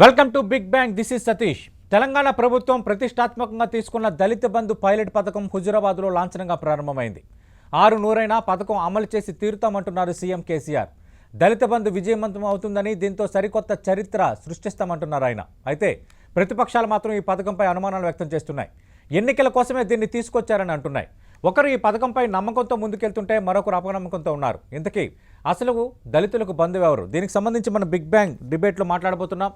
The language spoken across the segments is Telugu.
Welcome to big bang. This is Satish. Telangana ప్రభుత్వం ప్రతిష్టాత్మకంగా తీసుకున్న దళిత బంధు పైలట్ పథకం హుజురాబాద్లో లాంఛనంగా ప్రారంభమైంది. 6 పథకం అమలు చేసి తీరుతామంటున్నారు సీఎం కేసీఆర్. దళిత బంధు విజయవంతం అవుతుందని, దీంతో సరికొత్త చరిత్ర సృష్టిస్తామంటున్నారు ఆయన. అయితే ప్రతిపక్షాలు మాత్రం ఈ పథకంపై అనుమానాలు వ్యక్తం చేస్తున్నాయి. ఎన్నికల కోసమే దీన్ని తీసుకొచ్చారని అంటున్నాయి. ఒకరు ఈ పథకంపై నమ్మకంతో ముందుకెళ్తుంటే మరొకరు అపనమ్మకంతో ఉన్నారు. ఇంతకీ అసలు దళితులకు బంధువు ఎవరు? దీనికి సంబంధించి మన బిగ్ బ్యాంగ్ డిబేట్లో మాట్లాడబోతున్నాం.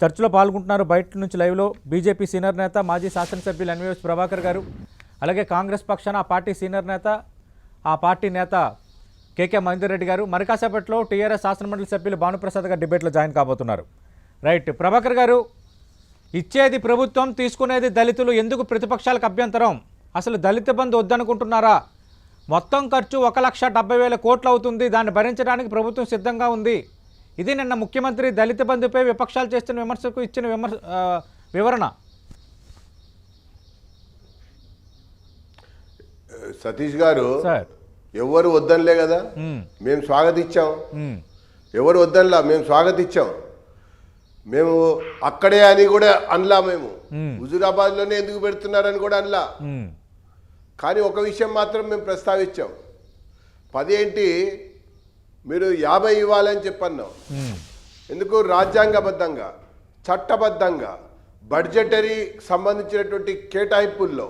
చర్చలో పాల్గొంటున్నారు బయట నుంచి లైవ్లో బీజేపీ సీనియర్ నేత, మాజీ శాసనసభ్యులు ఎన్వీఎస్ ప్రభాకర్ గారు, అలాగే కాంగ్రెస్ పక్షాన ఆ పార్టీ సీనియర్ నేత, ఆ పార్టీ నేత కేకే మహేందర్ రెడ్డి గారు, మరి కాసేపట్లో టీఆర్ఎస్ శాసనమండలి సభ్యులు భానుప్రసాద్ గారు డిబేట్లో జాయిన్ కాబోతున్నారు. రైట్, ప్రభాకర్ గారు, ఇచ్చేది ప్రభుత్వం, తీసుకునేది దళితులు, ఎందుకు ప్రతిపక్షాలకు అభ్యంతరం? అసలు దళిత బంధు వద్దనుకుంటున్నారా? మొత్తం ఖర్చు 1,70,000 కోట్లు అవుతుంది. దాన్ని భరించడానికి ప్రభుత్వం సిద్ధంగా ఉంది. ఇది నిన్న ముఖ్యమంత్రి దళిత బంధుపై విపక్షాలు చేస్తున్న విమర్శకు ఇచ్చిన వివరణ. సతీష్ గారు, సార్, ఎవరు వద్దనిలే కదా, మేము స్వాగతించాం. ఎవరు వద్దనిలా, మేము స్వాగతించాం. మేము అక్కడే అని కూడా అనలా. మేము హుజురాబాద్లోనే ఎందుకు పెడుతున్నారని కూడా అనలా. కానీ ఒక విషయం మాత్రం మేము ప్రస్తావించాం. 10 ఏంటి, మీరు 50 ఇవ్వాలని చెప్పన్నాం. ఎందుకు? రాజ్యాంగబద్ధంగా, చట్టబద్ధంగా బడ్జెటరీ సంబంధించినటువంటి కేటాయింపుల్లో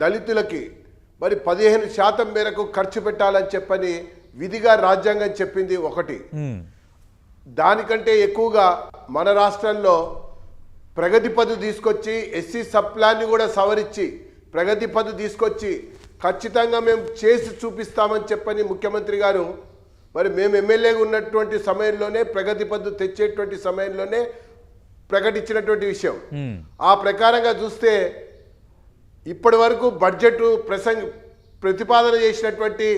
దళితులకి మరి 15% మేరకు ఖర్చు పెట్టాలని చెప్పని విధిగా రాజ్యాంగం చెప్పింది ఒకటి. దానికంటే ఎక్కువగా మన రాష్ట్రంలో ప్రగతి పథు తీసుకొచ్చి, ఎస్సీ సబ్ ప్లాన్ని కూడా సవరించి ప్రగతి పథు తీసుకొచ్చి ఖచ్చితంగా మేము చేసి చూపిస్తామని చెప్పని ముఖ్యమంత్రి గారు మరి మేము ఎమ్మెల్యేగా ఉన్నటువంటి సమయంలోనే, ప్రగతి పథు తెచ్చేటువంటి సమయంలోనే ప్రకటించినటువంటి విషయం. ఆ ప్రకారంగా చూస్తే ఇప్పటి వరకు బడ్జెట్ ప్రతిపాదన చేసినటువంటి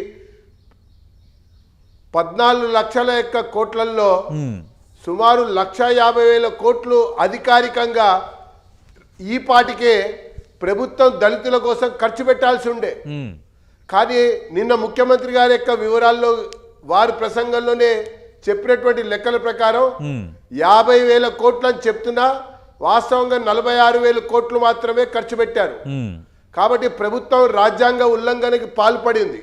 14 లక్షల కోట్లలో సుమారు 1,50,000 కోట్లు అధికారికంగా ఈ పాటికే ప్రభుత్వం దళితుల కోసం ఖర్చు పెట్టాల్సి ఉండే. కానీ నిన్న ముఖ్యమంత్రి గారి యొక్క వివరాల్లో, వారి ప్రసంగంలోనే చెప్పినటువంటి లెక్కల ప్రకారం 50,000 కోట్లు అని చెప్తున్నా, వాస్తవంగా 46,000 కోట్లు మాత్రమే ఖర్చు పెట్టారు. కాబట్టి ప్రభుత్వం రాజ్యాంగ ఉల్లంఘనకి పాల్పడింది.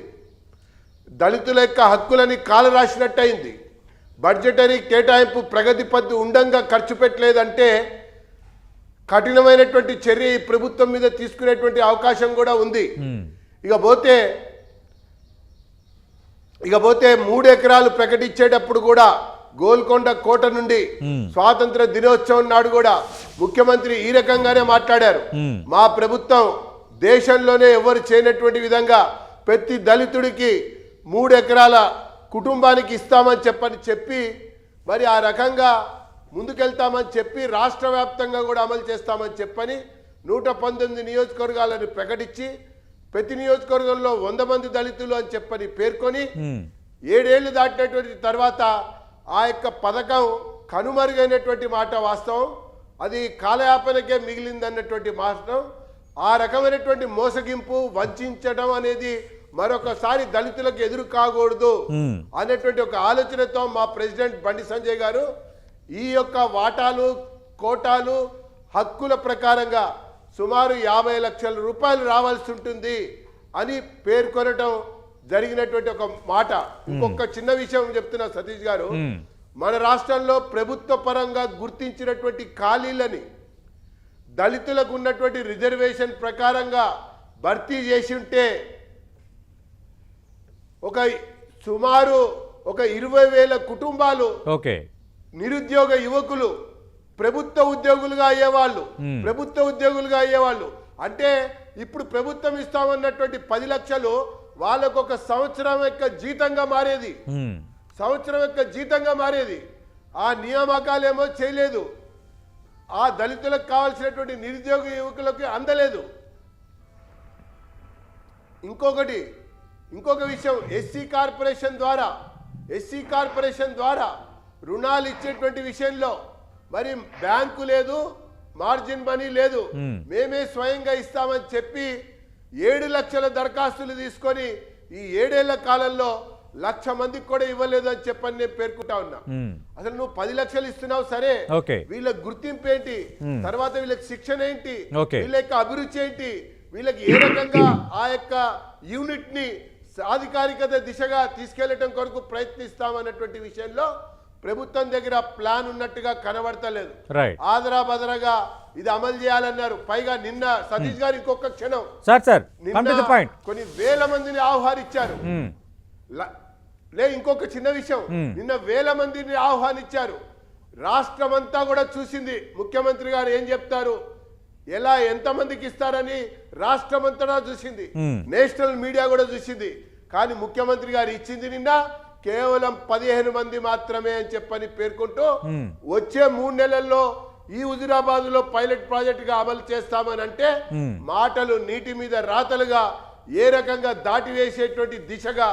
దళితుల యొక్క హక్కులని కాలరాసినట్టయింది. బడ్జెటరీ కేటాయింపు ప్రగతి పద్ధతి ఉండంగా ఖర్చు పెట్టలేదంటే కఠినమైనటువంటి చర్య ఈ ప్రభుత్వం మీద తీసుకునేటువంటి అవకాశం కూడా ఉంది. ఇకపోతే 3 ఎకరాలు ప్రకటించేటప్పుడు కూడా గోల్కొండ కోట నుండి స్వాతంత్ర దినోత్సవం నాడు కూడా ముఖ్యమంత్రి ఈ రకంగానే మాట్లాడారు. మా ప్రభుత్వం దేశంలోనే ఎవరు చేయనటువంటి విధంగా ప్రతి దళితుడికి 3 ఎకరాల కుటుంబానికి ఇస్తామని చెప్పి మరి ఆ రకంగా ముందుకెళ్తామని చెప్పి రాష్ట్ర వ్యాప్తంగా కూడా అమలు చేస్తామని చెప్పని 119 నియోజకవర్గాలను ప్రకటించి ప్రతి నియోజకవర్గంలో 100 మంది దళితులు అని చెప్పని పేర్కొని 7 ఏళ్లు దాటినటువంటి తర్వాత ఆ యొక్క పథకం కనుమరుగైనటువంటి మాట వాస్తవం. అది కాలయాపనకే మిగిలిందన్నటువంటి మాట. ఆ రకమైనటువంటి మోసగింపు, వంచడం అనేది మరొకసారి దళితులకు ఎదురు కాకూడదు అనేటువంటి ఒక ఆలోచనతో మా ప్రెసిడెంట్ బండి సంజయ్ గారు ఈ యొక్క వాటాలు, కోటాలు, హక్కుల ప్రకారంగా సుమారు 50 లక్షల రూపాయలు రావాల్సి ఉంటుంది అని పేర్కొనటం జరిగినటువంటి ఒక మాట. ఇంకొక చిన్న విషయం చెప్తున్నా సతీష్ గారు, మన రాష్ట్రంలో ప్రభుత్వ పరంగా గుర్తించినటువంటి ఖాళీలని దళితులకు ఉన్నటువంటి రిజర్వేషన్ ప్రకారంగా భర్తీ చేసి ఉంటే సుమారు 20,000 కుటుంబాలు, నిరుద్యోగ యువకులు ప్రభుత్వ ఉద్యోగులుగా అయ్యేవాళ్ళు. అంటే ఇప్పుడు ప్రభుత్వం ఇస్తామన్నటువంటి 10 లక్షలు వాళ్ళకు ఒక సంవత్సరం యొక్క జీతంగా మారేది. ఆ నియామకాలేమో చేయలేదు. ఆ దళితులకు కావాల్సినటువంటి నిరుద్యోగ యువకులకు అందలేదు. ఇంకొక విషయం, ఎస్సీ కార్పొరేషన్ ద్వారా రుణాలు ఇచ్చేటువంటి విషయంలో మరి బ్యాంకు లేదు, మార్జిన్ మనీ లేదు. మేమే స్వయంగా ఇస్తామని చెప్పి 7 లక్షల దరఖాస్తులు తీసుకొని ఈ 7 ఏళ్ల కాలంలో 1,00,000 మందికి కూడా ఇవ్వలేదు అని చెప్పని నేను పేర్కొంటా ఉన్నా. అసలు నువ్వు 10 లక్షలు ఇస్తున్నావు సరే, ఓకే, వీళ్ళకి గుర్తింపు ఏంటి, తర్వాత వీళ్ళకి శిక్షణ ఏంటి, ఓకే, వీళ్ళ యొక్క అభిరుచి ఏంటి, వీళ్ళకి ఏ రకంగా ఆ యొక్క యూనిట్ ని సాధికారికత దిశగా తీసుకెళ్లడం కొరకు ప్రయత్నిస్తామన్నటువంటి విషయంలో ప్రభుత్వం దగ్గర ప్లాన్ ఉన్నట్టుగా కనబడతలేదు. ఆదరా బదరగా ఇది అమలు చేయాలన్నారు. పైగా నిన్న సతీష్ గారు ఇంకొక క్షణం కొన్ని వేల మందిని ఆహ్వానించారు. ఇంకొక చిన్న విషయం, నిన్న వేల మందిని ఆహ్వానించారు. రాష్ట్రమంతా కూడా చూసింది ముఖ్యమంత్రి గారు ఏం చెప్తారు, ఎలా ఎంతమందికి ఇస్తారని రాష్ట్రమంతటా చూసింది, నేషనల్ మీడియా కూడా చూసింది. కానీ ముఖ్యమంత్రి గారు ఇచ్చింది నిన్న కేవలం 15 మంది మాత్రమే అని చెప్పని పేర్కొంటూ వచ్చే 3 నెలల్లో ఈ హుజురాబాద్ లో పైలట్ ప్రాజెక్ట్ గా అమలు చేస్తామని అంటే మాటలు నీటి మీద రాతలుగా ఏ రకంగా దాటి వేసేటువంటి దిశగా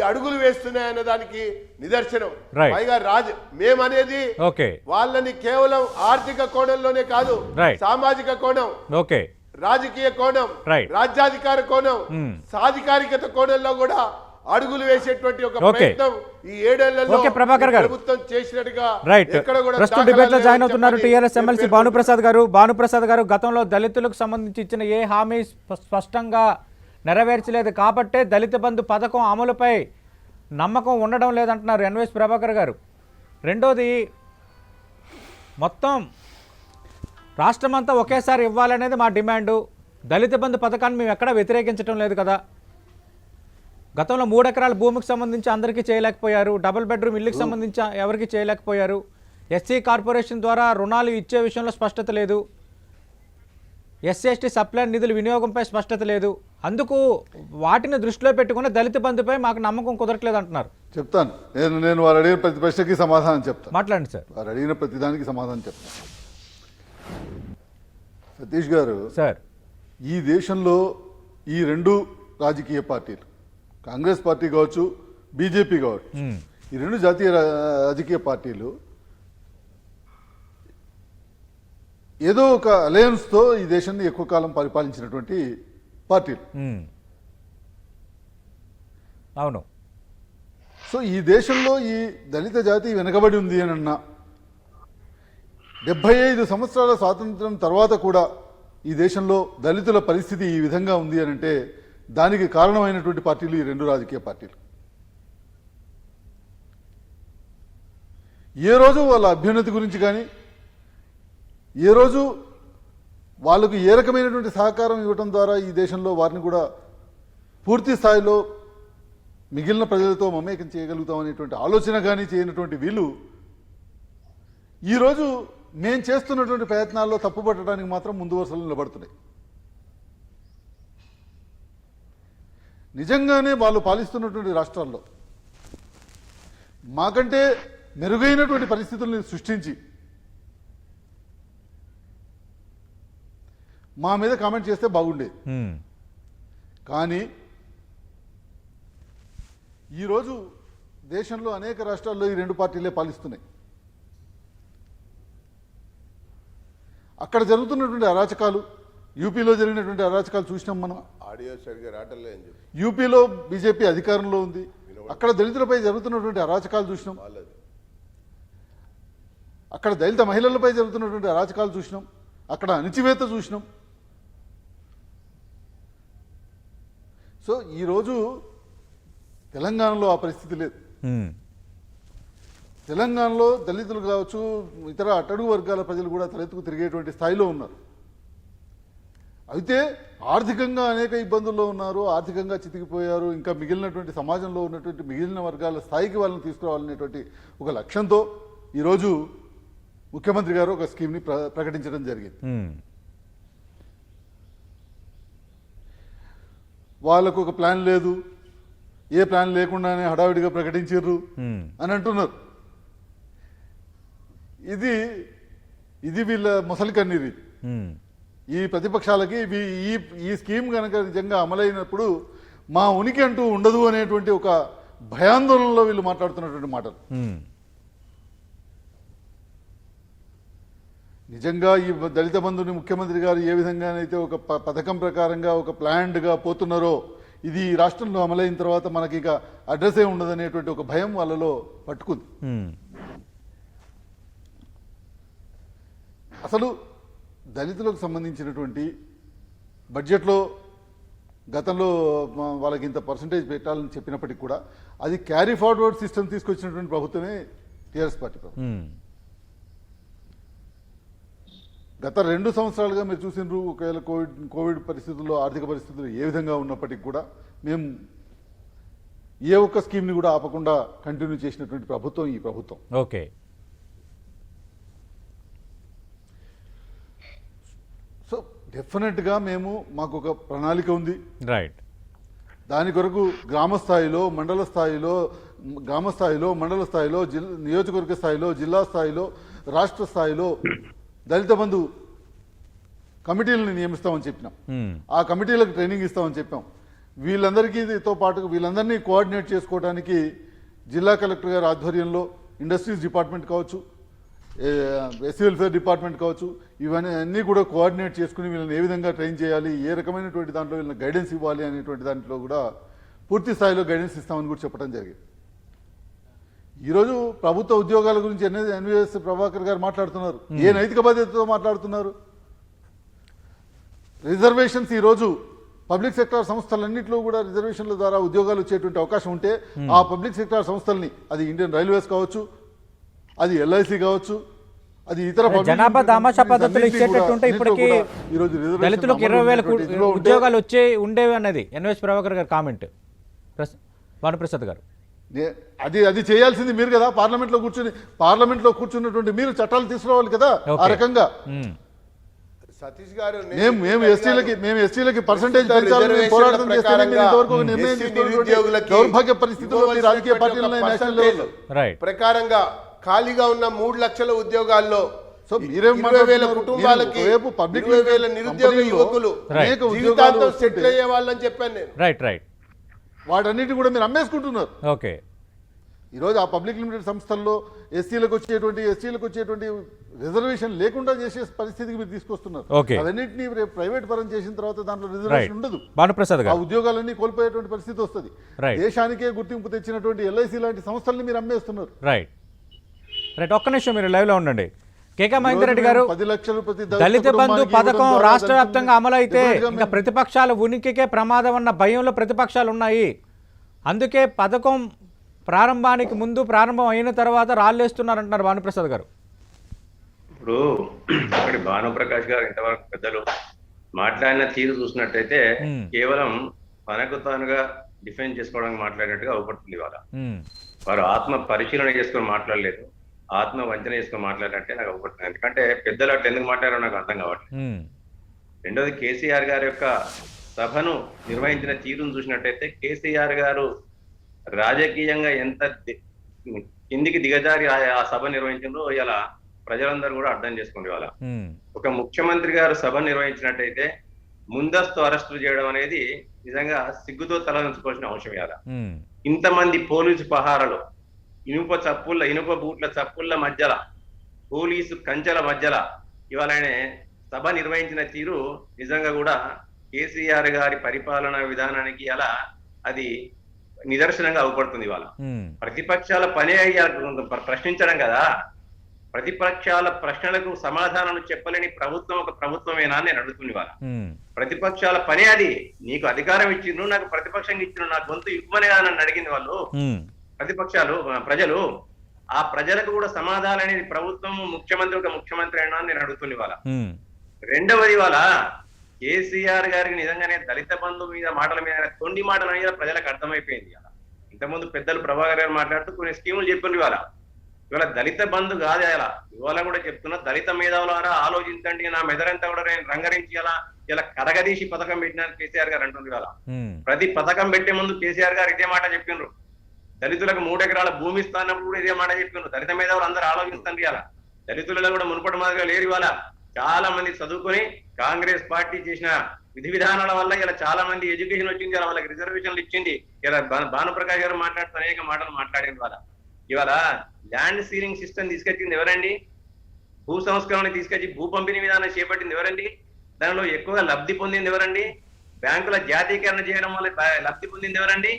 అడుగులు వేస్తున్నాయన్న దానికి నిదర్శనం. పైగా మేమనేది వాళ్ళని కేవలం ఆర్థిక కోణంలోనే కాదు, సామాజిక కోణం, రాజకీయ కోణం, రాజ్యాధికార కోణం, సాధికారికత కోణంలో కూడా అడుగులు వేసేటువంటి ఒక ప్రయత్నం ఈ 7 ఏళ్లలో ప్రభుత్వం చేసినట్టుగా డిబేట్ లో జాయిన్ అవుతున్నారు టీఆర్ఎస్ ఎమ్మెల్సీ భానుప్రసాద్ గారు గతంలో దళితులకు సంబంధించి ఇచ్చిన ఏ హామీ స్పష్టంగా నెరవేర్చలేదు కాబట్టే దళిత బంధు పథకం అమలుపై నమ్మకం ఉండడం లేదంటున్నారు ఎన్వైఎస్ ప్రభాకర్ గారు. రెండోది, మొత్తం రాష్ట్రమంతా ఒకేసారి ఇవ్వాలనేది మా డిమాండు. దళిత బంధు పథకాన్ని మేము ఎక్కడా వ్యతిరేకించడం లేదు కదా. గతంలో 3 ఎకరాల భూమికి సంబంధించి అందరికీ చేయలేకపోయారు, డబుల్ బెడ్రూమ్ ఇల్లుకి సంబంధించి ఎవరికి చేయలేకపోయారు, ఎస్సీ కార్పొరేషన్ ద్వారా రుణాలు ఇచ్చే విషయంలో స్పష్టత లేదు, ఎస్సీ ఎస్టీ సప్లై నిధుల వినియోగంపై స్పష్టత లేదు. అందుకు వాటిని దృష్టిలో పెట్టుకుని దళిత బంధుపై మాకు నమ్మకం కుదరట్లేదు అంటున్నారు. చెప్తాను, నేను వారు అడిగిన ప్రతి ప్రశ్నకి సమాధానం చెప్తాను. మాట్లాడండి సార్. వారు అడిగిన ప్రతిదానికి సమాధానం చెప్తాను. సతీష్ గారు, సార్, ఈ దేశంలో ఈ 2 రాజకీయ పార్టీలు, కాంగ్రెస్ పార్టీ కావచ్చు, బీజేపీ కావచ్చు, ఈ 2 జాతీయ రాజకీయ పార్టీలు ఏదో ఒక అలయన్స్తో ఈ దేశాన్ని ఎక్కువ కాలం పరిపాలించినటువంటి పార్టీలు. అవును. సో ఈ దేశంలో ఈ దళిత జాతి వెనుకబడి ఉంది అని అన్నా, 75 సంవత్సరాల స్వాతంత్రం తర్వాత కూడా ఈ దేశంలో దళితుల పరిస్థితి ఈ విధంగా ఉంది అని అంటే దానికి కారణమైనటువంటి పార్టీలు ఈ 2 రాజకీయ పార్టీలు. ఏ రోజు వాళ్ళ అభ్యున్నతి గురించి కానీ, ఏ రోజు వాళ్ళకు ఏ రకమైనటువంటి సహకారం ఇవ్వడం ద్వారా ఈ దేశంలో వారిని కూడా పూర్తి స్థాయిలో మిగిలిన ప్రజలతో మమేకం చేయగలుగుతాం అనేటువంటి ఆలోచన కానీ చేయనటువంటి వీళ్ళు ఈరోజు మేము చేస్తున్నటువంటి ప్రయత్నాల్లో తప్పుపట్టడానికి మాత్రం ముందు వరుసలో నిలబడుతున్నాయి. నిజంగానే వాళ్ళు పాలిస్తున్నటువంటి రాష్ట్రాల్లో మాకంటే మెరుగైనటువంటి పరిస్థితుల్ని సృష్టించి మా మీద కామెంట్ చేస్తే బాగుండేది. కానీ ఈరోజు దేశంలో అనేక రాష్ట్రాల్లో ఈ 2 పార్టీలే పాలిస్తున్నాయి. అక్కడ జరుగుతున్నటువంటి అరాచకాలు, యూపీలో జరిగినటువంటి అరాచకాలు చూసినాం మనం. యూపీలో బీజేపీ అధికారంలో ఉంది, అక్కడ దళితులపై జరుగుతున్నటువంటి అరాచకాలు చూసినాం. అక్కడ దళిత మహిళలపై జరుగుతున్నటువంటి అరాచకాలు చూసినాం, అక్కడ అణిచివేత చూసినాం. సో ఈరోజు తెలంగాణలో ఆ పరిస్థితి లేదు. తెలంగాణలో దళితులు కావచ్చు, ఇతర అట్టడుగు వర్గాల ప్రజలు కూడా తలెత్తుకు తిరిగేటువంటి స్థాయిలో ఉన్నారు. అయితే ఆర్థికంగా అనేక ఇబ్బందుల్లో ఉన్నారు, ఆర్థికంగా చితికిపోయారు. ఇంకా మిగిలినటువంటి సమాజంలో ఉన్నటువంటి మిగిలిన వర్గాల స్థాయికి వాళ్ళని తీసుకురావాలనేటువంటి ఒక లక్ష్యంతో ఈరోజు ముఖ్యమంత్రి గారు ఒక స్కీమ్ని ప్రకటించడం జరిగింది. వాళ్ళకు ఒక ప్లాన్ లేదు, ఏ ప్లాన్ లేకుండానే హడావిడిగా ప్రకటించారు అని అంటున్నారు. ఇది వీళ్ళ ముసలి కన్నీరు. ఈ ప్రతిపక్షాలకి ఈ స్కీమ్ కనుక నిజంగా అమలైనప్పుడు మా ఉనికి అంటూ ఉండదు అనేటువంటి ఒక భయాందోళనలో వీళ్ళు మాట్లాడుతున్నటువంటి మాటలు. నిజంగా ఈ దళిత బంధుని ముఖ్యమంత్రి గారు ఏ విధంగానైతే ఒక పథకం ప్రకారంగా ఒక ప్లాన్డ్గా పోతున్నారో, ఇది ఈ రాష్ట్రంలో అమలైన తర్వాత మనకి ఇక అడ్రస్సే ఉండదనేటువంటి ఒక భయం వాళ్ళలో పట్టుకుంది. అసలు దళితులకు సంబంధించినటువంటి బడ్జెట్లో గతంలో వాళ్ళకి ఇంత పర్సంటేజ్ పెట్టాలని చెప్పినప్పటికీ కూడా అది క్యారీ ఫార్వర్డ్ సిస్టమ్ తీసుకొచ్చినటువంటి ప్రభుత్వమే టీఆర్ఎస్ పార్టీ ప్రభుత్వం. గత 2 సంవత్సరాలుగా మీరు చూసినారు, ఒకవేళ కోవిడ్ పరిస్థితుల్లో ఆర్థిక పరిస్థితులు ఏ విధంగా ఉన్నప్పటికీ కూడా మేము ఏ ఒక్క స్కీమ్ని కూడా ఆపకుండా కంటిన్యూ చేసినటువంటి ప్రభుత్వం ఈ ప్రభుత్వం. ఓకే, సో డెఫినెట్గా మాకు ఒక ప్రణాళిక ఉంది. రైట్. దాని కొరకు గ్రామ స్థాయిలో, మండల స్థాయిలో, మండల స్థాయిలో, నియోజకవర్గ స్థాయిలో, జిల్లా స్థాయిలో, రాష్ట్ర స్థాయిలో దళిత బంధు కమిటీలను నియమిస్తామని చెప్పినాం. ఆ కమిటీలకు ట్రైనింగ్ ఇస్తామని చెప్పాం. వీళ్ళందరికీతో పాటు వీళ్ళందరినీ కోఆర్డినేట్ చేసుకోవడానికి జిల్లా కలెక్టర్ గారి ఆధ్వర్యంలో ఇండస్ట్రీస్ డిపార్ట్మెంట్ కావచ్చు, ఎస్సీ వెల్ఫేర్ డిపార్ట్మెంట్ కావచ్చు, ఇవన్నీ అన్నీ కూడా కోఆర్డినేట్ చేసుకుని వీళ్ళని ఏ విధంగా ట్రైన్ చేయాలి, ఏ రకమైనటువంటి దాంట్లో వీళ్ళని గైడెన్స్ ఇవ్వాలి అనేటువంటి దాంట్లో కూడా పూర్తి స్థాయిలో గైడెన్స్ ఇస్తామని కూడా చెప్పడం జరిగింది. ఈరోజు ప్రభుత్వ ఉద్యోగాల గురించి ఎన్వీఎస్ ప్రభాకర్ గారు మాట్లాడుతున్నారు. ఏ నైతిక బాధ్యతతో మాట్లాడుతున్నారు? రిజర్వేషన్స్ ఈరోజు పబ్లిక్ సెక్టార్ సంస్థలన్నింటిలో కూడా రిజర్వేషన్ల ద్వారా ఉద్యోగాలు వచ్చేటువంటి అవకాశం ఉంటే ఆ పబ్లిక్ సెక్టార్ సంస్థల్ని, అది ఇండియన్ రైల్వేస్ కావచ్చు, అది ఎల్ఐసి కావచ్చు, అది ఇతర జనాభా దామాషా పద్ధతులు ఇచ్చేటట్టుంటే ఇప్పటికీ దళితులకు 20,000 ఉద్యోగాలు ఉండేవి అన్నది ఎన్వీఎస్ ప్రభాకర్ గారి కామెంట్. భానుప్రసాద్ గారు, అది చేయాల్సింది మీరు కదా. పార్లమెంట్లో కూర్చున్నటువంటి మీరు చట్టాలు తీసుకురావాలి కదా. ఆ రకంగా సతీష్ గారు మేము ఎస్టీలకి పర్సెంటేజ్ పెంచాలని పోరాటం దౌర్భాగ్య పరిస్థితుల్లో రాజకీయ పార్టీలు నేషనల్ లెవెల్లో ప్రకారంగా ఖాళీగా ఉన్న 3 లక్షల ఉద్యోగాల్లో సో మీరేం 20,000 కుటుంబాలకి 20,000 నిరుద్యోగ యువకులు జీవితాంతం సెటిల్ అయ్యే వాళ్ళని చెప్పాను నేను. రైట్. వాటన్నిటిని కూడా మీరు అమ్మేసుకుంటున్నారు. ఓకే. ఈరోజు ఆ పబ్లిక్ లిమిటెడ్ సంస్థల్లో ఎస్సీలకు వచ్చేటువంటి రిజర్వేషన్ లేకుండా చేసే పరిస్థితికి మీరు తీసుకొస్తున్నారు. అవన్నింటినీ ప్రైవేట్ పరం చేసిన తర్వాత దాంట్లో రిజర్వేషన్ ఉండదు. ఆ ఉద్యోగాలన్నీ కోల్పోయేటువంటి పరిస్థితి వస్తుంది. దేశానికే గుర్తింపు తెచ్చినటువంటి ఎల్ఐసి లాంటి సంస్థల్ని మీరు అమ్మేస్తున్నారు. రైట్. ఒక్క నిమిషం మీరు లైవ్ లో ఉండండి. కేకే మహేందర్ రెడ్డి గారు, దళిత బంధు పథకం రాష్ట్ర వ్యాప్తంగా అమలు అయితే ఇంకా ప్రతిపక్షాల ఉనికికే ప్రమాదం అన్న భయంలో ప్రతిపక్షాలు ఉన్నాయి. అందుకే పథకం ప్రారంభానికి ముందు, ప్రారంభం అయిన తర్వాత రాళ్ళేస్తున్నారంటున్నారు భానుప్రసాద్ గారు. ఇప్పుడు అక్కడి భానుప్రకాష్ గారు ఇంతవరకు పెద్దలు మాట్లాడిన తీరు చూసినట్టయితే కేవలం తనకు తానుగా డిఫెండ్ చేసుకోవడానికి మాట్లాడినట్టుగా అవపడుతుంది. వారు ఆత్మ పరిశీలన చేసుకొని మాట్లాడలేదు, ఆత్మ వంచన చేసుకొని మాట్లాడినట్టే నాకు అవపడుతుంది. ఎందుకంటే పెద్దలు అట్లా ఎందుకు మాట్లాడారో నాకు అర్థం కావట్లేదు. రెండోది, కేసీఆర్ గారి యొక్క సభను నిర్వహించిన తీరును చూసినట్టయితే కేసీఆర్ గారు రాజకీయంగా ఎంత కిందికి దిగజారి ఆ సభ నిర్వహించిందో ఇలా ప్రజలందరూ కూడా అర్థం చేసుకోండి. వాళ్ళ ఒక ముఖ్యమంత్రి గారు సభ నిర్వహించినట్టయితే ముందస్తు అరెస్టులు చేయడం అనేది నిజంగా సిగ్గుతో తలదించుకోవాల్సిన అవసరం. ఇలా ఇంతమంది పోలీసు పహారాలు, ఇనుప బూట్ల చప్పుళ్ళ మధ్యల, పోలీసు కంచెల మధ్యల ఇవాళ సభ నిర్వహించిన తీరు నిజంగా కూడా కేసీఆర్ గారి పరిపాలనా విధానానికి అలా అది నిదర్శనంగా అవపడుతుంది. ఇవాళ ప్రతిపక్షాల పనే ప్రశ్నించడం కదా. ప్రతిపక్షాల ప్రశ్నలకు సమాధానాలు చెప్పలేని ప్రభుత్వం ఒక ప్రభుత్వమేనా అని నేను అడుగుతుంది. వాళ్ళ ప్రతిపక్షాల పనే అది. నీకు అధికారం ఇచ్చిండ్రు, నాకు ప్రతిపక్షంగా ఇచ్చిండ్రు, నా గొంతు ఇవ్వమనే కదా నన్ను అడిగింది వాళ్ళు ప్రతిపక్షాలు, ప్రజలు. ఆ ప్రజలకు కూడా సమాధానం అనేది ప్రభుత్వం, ముఖ్యమంత్రి ఒక ముఖ్యమంత్రి అయినా అని నేను అడుగుతుంది. వాళ్ళ రెండవది, వాళ్ళ కేసీఆర్ గారికి నిజంగానే దళిత బంధు మీద మాటల మీద తొండి మాటల మీద ప్రజలకు అర్థమైపోయింది. అలా ఇంతకుముందు పెద్దలు ప్రభాకర్ గారు మాట్లాడుతూ కొన్ని స్కీములు చెప్పిండ్రు. ఇవాళ దళిత బంధు కాదు. అలా ఇవాళ కూడా చెప్తున్నా, దళిత మేధావులారా ఆలోచించండి, నా మెదరంతా కూడా నేను రంగరించి ఇలా కరగదీసి పథకం పెట్టినాను కేసీఆర్ గారు అంటుంది. ఇవాళ ప్రతి పథకం పెట్టే ముందు కేసీఆర్ గారు ఇదే మాట చెప్పిండ్రు. దళితులకు 3 ఎకరాల భూమి ఇస్తానప్పుడు కూడా ఇదే మాట చెప్పిండ్రు. దళిత మేధావులు అందరూ ఆలోచిస్తుంది. ఇలా దళితులలో కూడా మునుపటి మాదిరిగా లేరు. ఇవాళ చాలా మంది చదువుకొని కాంగ్రెస్ పార్టీ చేసిన విధి విధానాల వల్ల ఇలా చాలా మంది ఎడ్యుకేషన్ వచ్చింది. ఇలా వాళ్ళకి రిజర్వేషన్లు ఇచ్చింది. ఇలా భానుప్రకాష్ గారు మాట్లాడుతూ అనేక మాటలు మాట్లాడిన ఇవాళ ల్యాండ్ సీలింగ్ సిస్టమ్ తీసుకొచ్చింది ఎవరండి? భూ సంస్కరణ తీసుకొచ్చి భూ పంపిణీ విధానం చేపట్టింది ఎవరండి? దానిలో ఎక్కువగా లబ్ధి పొందింది ఎవరండి? బ్యాంకుల జాతీకరణ చేయడం వల్ల లబ్ధి పొందింది ఎవరండి?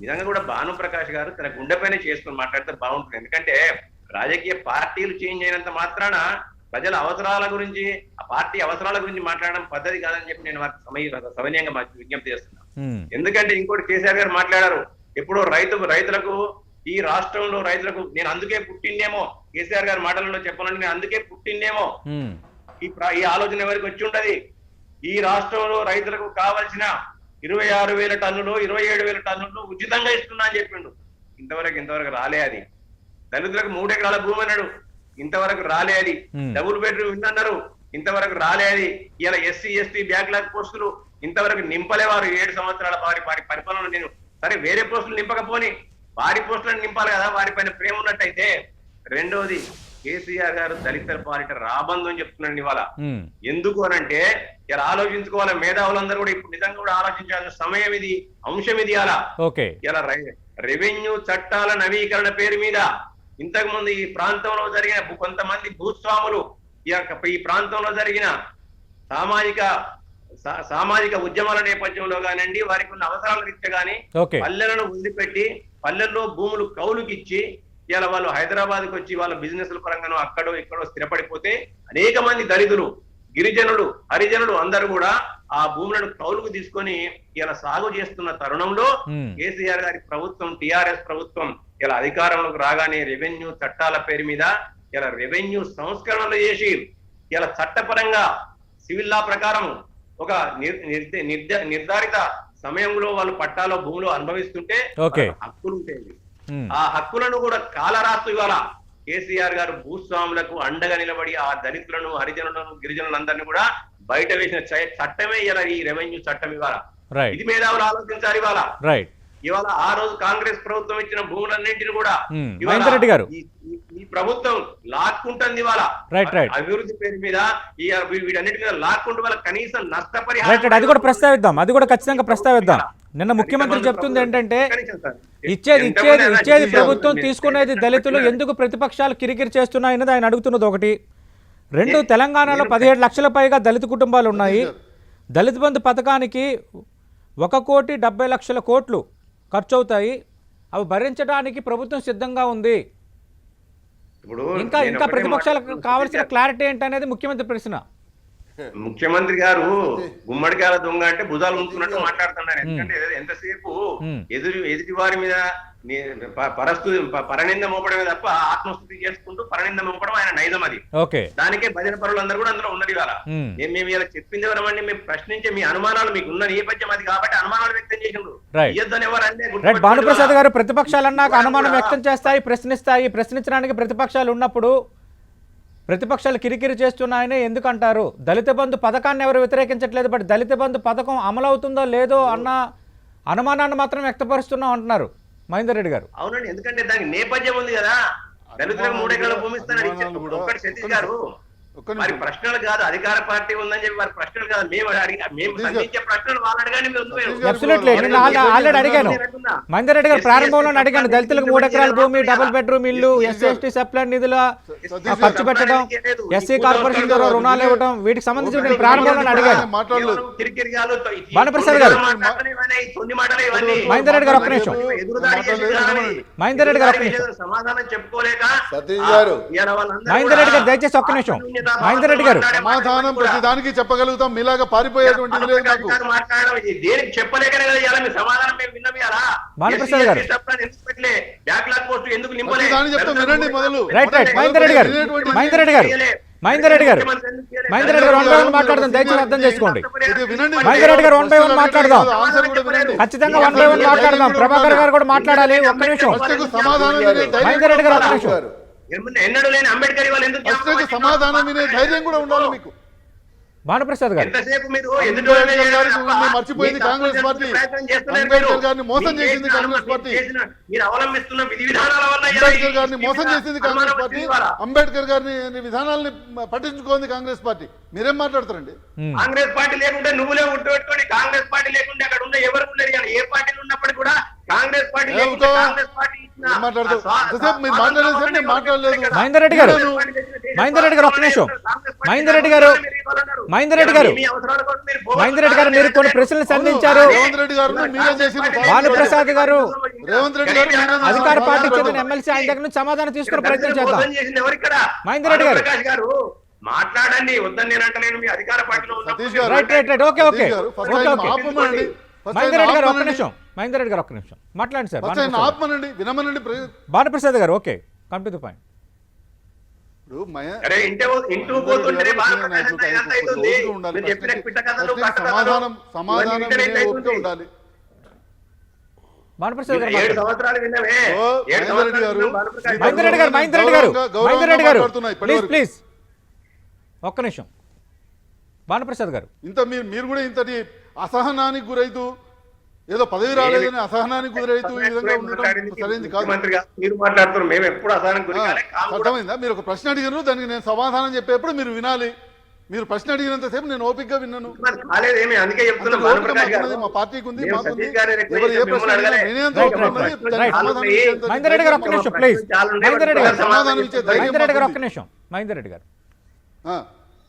నిజంగా కూడా భానుప్రకాష్ గారు తన గుండెపైన చేసుకుని మాట్లాడితే బాగుంటుంది. ఎందుకంటే రాజకీయ పార్టీలు చేంజ్ అయినంత మాత్రాన ప్రజల అవసరాల గురించి, ఆ పార్టీ అవసరాల గురించి మాట్లాడడం పద్ధతి కాదని చెప్పి నేను వారికి సమయంగా విజ్ఞప్తి చేస్తున్నాను. ఎందుకంటే ఇంకోటి కేసీఆర్ గారు మాట్లాడారు, ఎప్పుడో రైతులకు ఈ రాష్ట్రంలో రైతులకు నేను అందుకే పుట్టిందేమో, కేసీఆర్ గారి మాటలలో చెప్పాలంటే నేను అందుకే పుట్టిందేమో, ఈ ఆలోచన ఎవరికి వచ్చి ఉంటది. ఈ రాష్ట్రంలో రైతులకు కావాల్సిన 26,000 టన్నులు 27,000 టన్నులు ఉచితంగా ఇస్తున్నా అని చెప్పిండు. ఇంతవరకు రాలే అది. దళితులకు 3 ఎకరాల భూమి అన్నాడు, ఇంతవరకు రాలే అది. డబుల్ బెడ్రూమ్ అన్నారు, ఇంతవరకు రాలే అది. ఇలా ఎస్సీ ఎస్టీ బ్యాక్లాగ్ పోస్టులు ఇంతవరకు నింపలేవారు 7 సంవత్సరాల వారి పరిపాలన. నేను సరే వేరే పోస్టులు నింపకపోని వారి పోస్టులను నింపాలి కదా, వారిపైన ప్రేమ ఉన్నట్టయితే. రెండోది, కేసీఆర్ గారు దళితుల పాలిట రాబంధం చెప్తున్నాండి ఇవాళ. ఎందుకు అనంటే ఇలా ఆలోచించుకోవాలి, మేధావులందరూ కూడా ఇప్పుడు నిజంగా కూడా ఆలోచించాల్సిన సమయం ఇది, అంశం ఇది. అలా ఇలా రెవెన్యూ చట్టాల నవీకరణ పేరు మీద ఇంతకు ముందు ఈ ప్రాంతంలో జరిగిన కొంతమంది భూస్వాములు ఈ ప్రాంతంలో జరిగిన సామాజిక ఉద్యమాల నేపథ్యంలో కానివ్వండి, వారికి ఉన్న అవసరాల రీత్యా కానీ పల్లెలను వదిలిపెట్టి పల్లెల్లో భూములు కౌలుకిచ్చి ఇలా వాళ్ళు హైదరాబాద్ కు వచ్చి వాళ్ళ బిజినెస్ల పరంగానో అక్కడో ఇక్కడో స్థిరపడిపోతే అనేక మంది దళితులు, గిరిజనులు, హరిజనులు అందరూ కూడా ఆ భూములను కౌలుకు తీసుకొని ఇలా సాగు చేస్తున్న తరుణంలో కేసీఆర్ గారి ప్రభుత్వం, టిఆర్ఎస్ ప్రభుత్వం ఇలా అధికారంలోకి రాగానే రెవెన్యూ చట్టాల పేరు మీద ఇలా రెవెన్యూ సంస్కరణలు చేసి ఇలా చట్టపరంగా సివిల్ లా ప్రకారం ఒక నిర్ధారిత సమయంలో వాళ్ళు పట్టాలో భూములు అనుభవిస్తుంటే హక్కులు ఉంటాయి. ఆ హక్కులను కూడా కాలరాస్తూ ఇవాళ కేసీఆర్ గారు భూస్వాములకు అండగా నిలబడి ఆ దళితులను, హరిజనులను, గిరిజనులందరినీ కూడా బయట వేసిన చట్టమే ఇలా ఈ రెవెన్యూ చట్టం. ఇవాళ ఇది మేధావులు ఆలోచించారు. ఇవాళ ఆ రోజు కాంగ్రెస్ ప్రభుత్వం ఇచ్చిన భూములన్నింటినీ కూడా ఈ ప్రభుత్వం లాక్కుంటుంది. ఇవాళ అభివృద్ధి పేరు మీద వీటన్నిటి మీద లాక్కుంటూ వాళ్ళ కనీసం నష్టపరిహారం అది కూడా ప్రస్తావిద్దాం, అది కూడా ఖచ్చితంగా ప్రస్తావిద్దాం. నిన్న ముఖ్యమంత్రి చెప్తుంది ఏంటంటే ఇచ్చేది ప్రభుత్వం, తీసుకునేది దళితులు, ఎందుకు ప్రతిపక్షాలు కిరికిరి చేస్తున్నాయన్నది ఆయన అడుగుతున్నది ఒకటి. 2, తెలంగాణలో 17 లక్షల పైగా దళిత కుటుంబాలు ఉన్నాయి. దళిత బంధు పథకానికి 1,70,00,00,000 కోట్లు ఖర్చు అవుతాయి. అవి భరించడానికి ప్రభుత్వం సిద్ధంగా ఉంది. ఇంకా ప్రతిపక్షాలకు కావాల్సిన క్లారిటీ ఏంటనేది ముఖ్యమంత్రి ప్రశ్న. ముఖ్యమంత్రి గారు గుమ్మడికాయల దొంగ అంటే భుజాలు ఉంచుకున్నట్టు మాట్లాడుతున్నారు. ఎందుకంటే ఎంతసేపు ఎదుటి వారి మీద పరనింద మోపడమే తప్ప ఆత్మస్థుతి చేసుకుంటూ పరనింద మోపడం ఆయన నైజం. అది దానికే భజన పరులందరూ కూడా అందులో ఉన్నది. ఇవాళ మేము ఇలా చెప్పింది ఎవరమండి, మేము ప్రశ్నించే మీ అనుమానాలు మీకు ఉన్న నేపథ్యం అది కాబట్టి అనుమానాలు వ్యక్తం చేసిండ్రు. భానుప్రసాద్ గారు, ప్రతిపక్షాలన్నాక అనుమానం వ్యక్తం చేస్తాయి, ప్రశ్నిస్తాయి. ప్రశ్నించడానికి ప్రతిపక్షాలు ఉన్నప్పుడు ప్రతిపక్షాలు కిరికిరి చేస్తున్నాయని ఎందుకంటారు? దళిత బంధు పథకాన్ని ఎవరు వ్యతిరేకించట్లేదు, బట్ దళిత బంధు పథకం అమలవుతుందో లేదో అన్న అనుమానాన్ని మాత్రం వ్యక్తపరుస్తున్నాం అంటున్నారు మహేందర్ రెడ్డి గారు. అవునండి, ఎందుకంటే దానికి నేపథ్యం ఉంది కదా. దళితులకు 3 ఎకరాల భూమి ఇస్తానని ఒక్కటి సతీష్ గారు మరి ప్రశ్నలు కాదు, అధికార పార్టీ ఉందని చెప్పి వారి ప్రశ్నలు కాదు, మేము సంధించే ప్రశ్నలు వాళ్ళు అడగానే ఆల్రెడీ అడిగాను. మహేందర్ రెడ్డి గారు ప్రారంభంలో అడిగాను, దళితులకు 3 ఎకరాల భూమి, డబుల్ బెడ్రూమ్ ఇల్లు, ఎస్సీ ఎస్టీ సప్లై నిధుల ఖర్చు పెట్టడం, ఎస్సీ కార్పొరేషన్ ద్వారా రుణాలు ఇవ్వడం, వీటికి సంబంధించి నేను ప్రారంభంలో అడిగాను. భానుప్రసాద్ గారు, మహేందర్ రెడ్డి గారు ఒక్క నిమిషం, మహేందర్ రెడ్డి గారు ఒక్క నిమిషం, సమాధానం చెప్పుకోలేక మహేందర్ రెడ్డి గారు దయచేసి ఒక్క నిమిషం. మహేందర్ రెడ్డి గారు, సమాధానం ప్రతిదానికి చెప్పగలుగుతాం, మీలాగా పారిపోయేటువంటిది లేదు నాకు. భానుప్రసాద్ గారు, మహేందర్ రెడ్డి గారు మాట్లాడదాం, దయచేసి అర్థం చేసుకోండి. మహేందర్ రెడ్డి గారు 1 by 1 మాట్లాడదాం, ఖచ్చితంగా 1 by 1 మాట్లాడదాం. ప్రభాకర్ గారు కూడా మాట్లాడాలి. ఒక్క నిమిషం మహేందర్ రెడ్డి గారు, ఒక్క నిమిషం. ఎన్నడూ లేని అంబేద్కర్ వాళ్ళు ఎందుకు సమాధానం వినే ధైర్యం కూడా ఉండాలి మీకు. భానుప్రసాద్ గారు, మర్చిపోయింది కాంగ్రెస్ పార్టీ, అంబేద్కర్ గారిని మోసం చేసింది కాంగ్రెస్ పార్టీ, మీరు అవలంబిస్తున్న విధి విధానాల వల్ల అంబేద్కర్ గారిని మోసం చేసింది కాంగ్రెస్ పార్టీ, అంబేద్కర్ గారిని విధానాలని పట్టించుకోండి కాంగ్రెస్ పార్టీ. మీరేం మాట్లాడతారండి? కాంగ్రెస్ పార్టీ లేకుంటే నువ్వులే పెట్టుకోండి, కాంగ్రెస్ పార్టీ లేకుంటే అక్కడ ఉన్న ఎవరు ఉండరు. ఏ పార్టీలు ఉన్నప్పటికీ కూడా కాంగ్రెస్ పార్టీ మహేందర్ రెడ్డి గారు, మహేందర్ రెడ్డి గారు ఒక్క నిమిషం. మహేందర్ రెడ్డి గారు మహేందర్ రెడ్డి గారు మీరు కొన్ని ప్రశ్నలు సంధించారు. రేవంత్ రెడ్డి గారు మీరే చేసిన భానుప్రసాద్ గారు రేవంత్ రెడ్డి గారు మీరే చేసిన అధికార పార్టీ పాలన చెందిన ఎమ్మెల్సీ ఆయన దగ్గర నుంచి సమాధానం తీసుకునే ప్రయత్నం చేద్దాం. మోసం చేసింది ఎవరు ఇక్కడ? మహేందర్ రెడ్డి గారు. భానుప్రకాష్ గారు మాట్లాడండి, వద్దని నేను అంటలేను. మీ అధికార పార్టీలో సతీష్ గారు. Right right right okay okay Satish గారు, ఫస్ట్ ఓకే ఆయన ఓకే ఆపమనండి. ఫస్ట్ మహేందర్ ఆయన రెడ్డి గారు ఒక్క ఆపమనండి. నిమిషం. మహేందర్ రెడ్డి గారు ఒక్క నిమిషం మాట్లాడండి సార్. ఫస్ట్ ఆయన ఆపమనండి, వినమనండి. భానుప్రసాద్ గారు okay come to the point. ఇప్పుడు అరే ఇంటూ పోతుంటే భానుప్రకాష్ అంతా ఇదంతా అవుతుంది. మీరు చెప్పిన పిట్ట కథలు, కట్ట కథలు, సమాధానం ఇవన్నీ వినే ఇంటర్నెట్ ఓపిక అవుతుంది. ఉండాలి. భానుప్రసాద్ గారు 7 మాట్లాడండి. సంవత్సరాలు విన్నామే. ఓ, 7 మహేందర్ రెడ్డి గారు. సంవత్సరాలు భానుప్రకాష్ మహేందర్ రెడ్డి గారు మహేందర్ రెడ్డి గారు మహేందర్ రెడ్డి గారు మాట్లాడుతున్నా ఇప్పటి ప్లీజ్ వరకు. ప్లీజ్ ఒక్క నిమిషం. భానుప్రసాద్ గారు ఇంత మీరు కూడా ఇంతటి అసహనానికి గురైతూ ఏదో పదవి రాలేదని అసహనానికి గురైతూ ఈ విధంగా ఉండటం సరైనది కాదు. ముఖ్యమంత్రిగా మీరు మాట్లాడుతున్నారు, మేము ఎప్పుడు అసహనం గురి కాలే. అర్థమైందా? మీరు ఒక ప్రశ్న అడిగారు, దానికి నేను సమాధానం చెప్పేప్పుడు మీరు వినాలి. మీరు ప్రశ్న అడిగినంతసేపు నేను ఓపికగా విన్నాను. కాలేదేమి, అందుకే చెప్తున్నా అంత ఓపిక భానుప్రకాష్ గారు. మాకున్నది, మా పార్టీకి ఉంది, మేము మాకుంది. సతీష్ గారి రిక్వెస్ట్ ఎవరు ఏ ప్రశ్న మిమ్మల్ని అడిగినా అడగలే. నేనేంత రైట్, ఓపిక రైట్, ఉన్నది, రైట్, దానికి రైట్. సమాధానం ఇచ్చేంత మహేందర్ రెడ్డి గారు ఒక్క నిమిషం ప్లీజ్. మహేందర్ రెడ్డి గారు సమాధానం ఇచ్చే ధైర్యం మహేందర్ రెడ్డి గారు ఒక్క మాకుంది. నిమిషం. మహేందర్ రెడ్డి గారు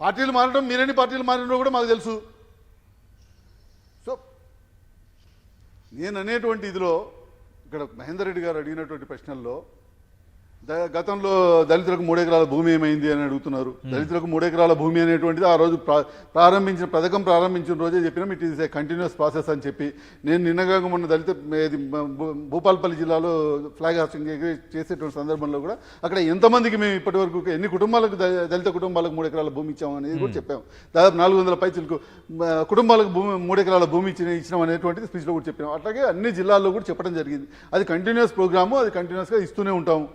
పార్టీలు మారడం, మీరెన్ని పార్టీలు మారినో కూడా మాకు తెలుసు. సో నేను అనేటువంటి ఇదిలో ఇక్కడ మహేందర్ రెడ్డి గారు అడిగినటువంటి ప్రశ్నల్లో గతంలో దళితులకు 3 ఎకరాల భూమి ఏమైంది అని అడుగుతున్నారు. దళితులకు 3 ఎకరాల భూమి అనేటువంటిది ఆ రోజు పథకం ప్రారంభించిన రోజే చెప్పినాం, it is a continuous process అని చెప్పి. నేను నిన్నగా మొన్న భూపాలపల్లి జిల్లాలో ఫ్లాగ్ హాస్టింగ్ చేసేటువంటి సందర్భంలో కూడా అక్కడ ఎంతమందికి మేము ఇప్పటివరకు ఎన్ని కుటుంబాలకు దళిత కుటుంబాలకు 3 ఎకరాల భూమి ఇచ్చాము అనేది కూడా చెప్పాము. దాదాపు 400 పైచిలకు కుటుంబాలకు 3 ఎకరాల భూమి ఇచ్చినాం అనేటువంటిది స్పీచ్లో కూడా చెప్పాము. అట్లాగే అన్ని జిల్లాల్లో కూడా చెప్పడం జరిగింది. అది కంటిన్యూస్ ప్రోగ్రాము, అది కంటిన్యూస్గా ఇస్తూనే ఉంటాము.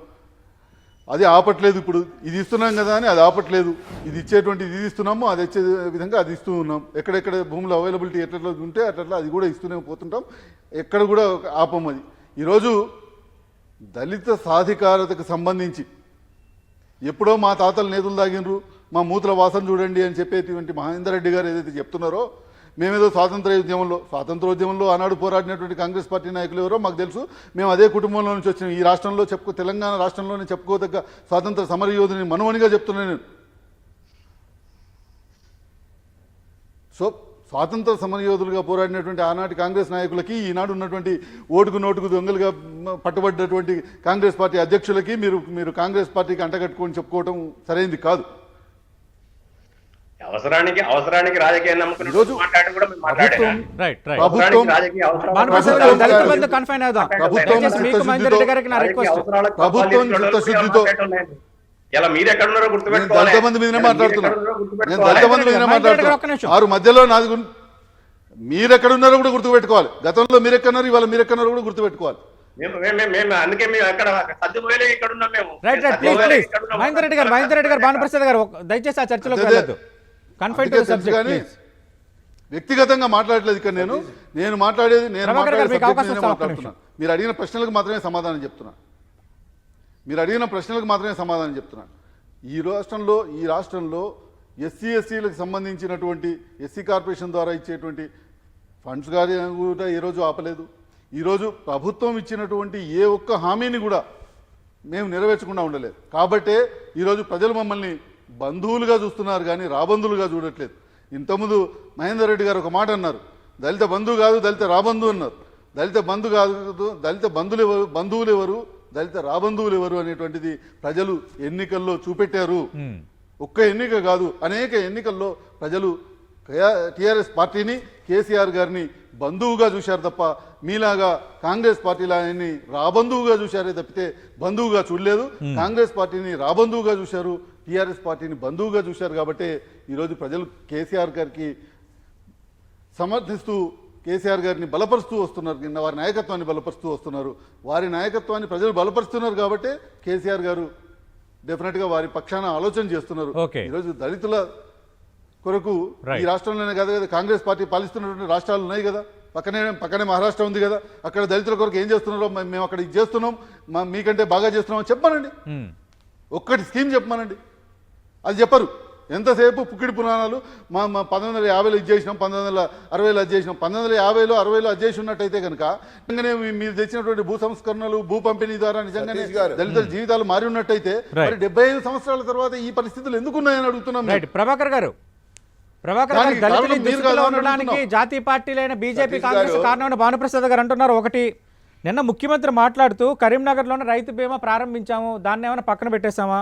అది ఆపట్లేదు. ఇప్పుడు ఇది ఇస్తున్నాం కదా అని అది ఆపట్లేదు. ఇది ఇచ్చేటువంటి ఇది ఇస్తున్నాము, అది ఇచ్చే విధంగా అది ఇస్తూ ఉన్నాం. ఎక్కడెక్కడ భూముల అవైలబిలిటీ ఎట్లా ఉంటే అట్లా అది కూడా ఇస్తూనే పోతుంటాం. ఎక్కడ కూడా ఆపం. అది ఈరోజు దళిత సాధికారతకు సంబంధించి ఎప్పుడో మా తాతలు నేతలు తాగినరు, మా మూతుల వాసన చూడండి అని చెప్పేటువంటి మహేందర్ రెడ్డి గారు ఏదైతే చెప్తున్నారో, మేమేదో స్వాతంత్రోద్యమంలో ఆనాడు పోరాడినటువంటి కాంగ్రెస్ పార్టీ నాయకులు ఎవరో మాకు తెలుసు. మేము అదే కుటుంబంలో నుంచి వచ్చినాం. ఈ రాష్ట్రంలో తెలంగాణ రాష్ట్రంలోనే చెప్పుకోదగ్గ స్వాతంత్ర సమరయోధిని మనవనిగా చెప్తున్నాను నేను. సో స్వాతంత్ర సమరయోధులుగా పోరాడినటువంటి ఆనాటి కాంగ్రెస్ నాయకులకి, ఈనాడు ఉన్నటువంటి ఓటుకు నోటుకు దొంగలుగా పట్టుబడ్డటువంటి కాంగ్రెస్ పార్టీ అధ్యక్షులకి మీరు కాంగ్రెస్ పార్టీకి అంటగట్టుకొని చెప్పుకోవడం సరైనది కాదు. అవసరానికి రాజకీయాన్ని నమ్ముకుని ఈరోజు మాట్లాడడం కూడా మేము మాట్లాడాము. రైట్ రైట్ ప్రభుత్వం భానుప్రసాద్ గారు దళిత బంధు కన్ఫైన్ అవుదాం. ప్రభుత్వం దయచేసి మీకు మహేందర్ రెడ్డి గారికి నా రిక్వెస్ట్. ప్రభుత్వం చిత్తశుద్ధితో ఇలా మీరు ఎక్కడ ఉన్నారో నేను గుర్తుపెట్టుకోవాలి. దళిత మంది మీదనే మాట్లాడుతున్నా. నేను దళిత మంది మీదనే ఒక్క మాట్లాడుతున్నా. నిమిషం. 6 మధ్యలో నాది మీరెక్కడున్నారో కూడా గుర్తుపెట్టుకోవాలి. గతంలో మీరెక్కడున్నారు, ఇవాళ మీరెక్కడున్నారో కూడా గుర్తుపెట్టుకోవాలి. మేము అందుకే మేము అక్కడ సర్దుపోయలే ఇక్కడ ఉన్నాం మేము. Right right please please Mahender Reddy గారు భానుప్రసాద్ గారు దయచేసి ఆ చర్చలోకి వెళ్ళొద్దు. కన్ఫైన్ టు ది సబ్జెక్ట్ కానీ ప్లీజ్. వ్యక్తిగతంగా మాట్లాడలేదు ఇక్కడ. నేను మాట్లాడేది నేను ప్రభాకర్ గారు, మాట్లాడే మీకు అవకాశం సబ్జెక్ట్ ఇస్తాను, ఒక్క మాట్లాడుతున్నాను. మీరు అడిగిన ప్రశ్నలకు మాత్రమే సమాధానం చెప్తున్నాను. ఈ రాష్ట్రంలో ఎస్సీ ఎస్సీలకు సంబంధించినటువంటి ఎస్సీ కార్పొరేషన్ ద్వారా ఇచ్చేటువంటి ఫండ్స్ కానీ కూడా ఈరోజు ఆపలేదు. ఈరోజు ప్రభుత్వం ఇచ్చినటువంటి ఏ ఒక్క హామీని కూడా మేము నెరవేర్చకుండా ఉండలేదు. కాబట్టే ఈరోజు ప్రజలు మమ్మల్ని బంధువులుగా చూస్తున్నారు కానీ రాబంధువులుగా చూడట్లేదు. ఇంతకుముందు మహేందర్ రెడ్డి గారు ఒక మాట అన్నారు, దళిత బంధువు కాదు దళిత రాబంధు అన్నారు. దళిత బంధు కాదు, దళిత బంధువులు ఎవరు, దళిత రాబంధువులు ఎవరు అనేటువంటిది ప్రజలు ఎన్నికల్లో చూపెట్టారు. ఒక్క ఎన్నిక కాదు, అనేక ఎన్నికల్లో ప్రజలు టీఆర్ఎస్ పార్టీని, కేసీఆర్ గారిని బంధువుగా చూశారు తప్ప మీలాగా కాంగ్రెస్ పార్టీలో ఆయన్ని రాబంధువుగా చూశారే తప్పితే బంధువుగా చూడలేదు. కాంగ్రెస్ పార్టీని రాబంధువుగా చూశారు, టీఆర్ఎస్ పార్టీని బంధువుగా చూశారు. కాబట్టి ఈరోజు ప్రజలు కేసీఆర్ గారికి సమర్థిస్తూ కేసీఆర్ గారిని బలపరుస్తూ వస్తున్నారు. నిన్న వారి నాయకత్వాన్ని బలపరుస్తూ వస్తున్నారు. వారి నాయకత్వాన్ని ప్రజలు బలపరుస్తున్నారు కాబట్టి కేసీఆర్ గారు డెఫినెట్గా వారి పక్షాన ఆలోచన చేస్తున్నారు. ఈరోజు దళితుల కొరకు ఈ రాష్ట్రంలోనే కదా కాంగ్రెస్ పార్టీ పాలిస్తున్నటువంటి రాష్ట్రాలు ఉన్నాయి కదా, పక్కనే మహారాష్ట్ర ఉంది కదా, అక్కడ దళితుల కొరకు ఏం చేస్తున్నారో మేము అక్కడ ఇది చేస్తున్నాం, మీకంటే బాగా చేస్తున్నామని చెప్పమనండి. ఒక్కటి స్కీమ్ చెప్పమనండి. అది చెప్పరు. ఎంతసేపు పుక్కిడి పురాణాలు. మా 1950లో ఇది చేసినాం, 1960లో అది చేసినాం. 1950లో 60లో అది చేసి ఉన్నట్టయితే కనుక నిజంగానే మీరు తెచ్చినటువంటి భూ సంస్కరణలు, భూ పంపిణీ ద్వారా నిజంగానే దళితుల జీవితాలు మారి ఉన్నట్టయితే మరి 75 సంవత్సరాల తర్వాత ఈ పరిస్థితులు ఎందుకున్నాయని అడుగుతున్నాం. ప్రభాకర్ గారు ప్రభాకర్ గారు, దానికి దళితులు కారణం మీరు దుస్థితిలో కాదా అని ఉండడానికి అడుగుతున్నాం. జాతీయ పార్టీలైన బీజేపీ సతీష్ కాంగ్రెస్ గారు. కారణమని భానుప్రసాద్ గారు అంటున్నారు. ఒకటి, నిన్న ముఖ్యమంత్రి మాట్లాడుతూ కరీంనగర్లోనే రైతు బీమా ప్రారంభించాము, దాన్ని ఏమైనా పక్కన పెట్టేశామా?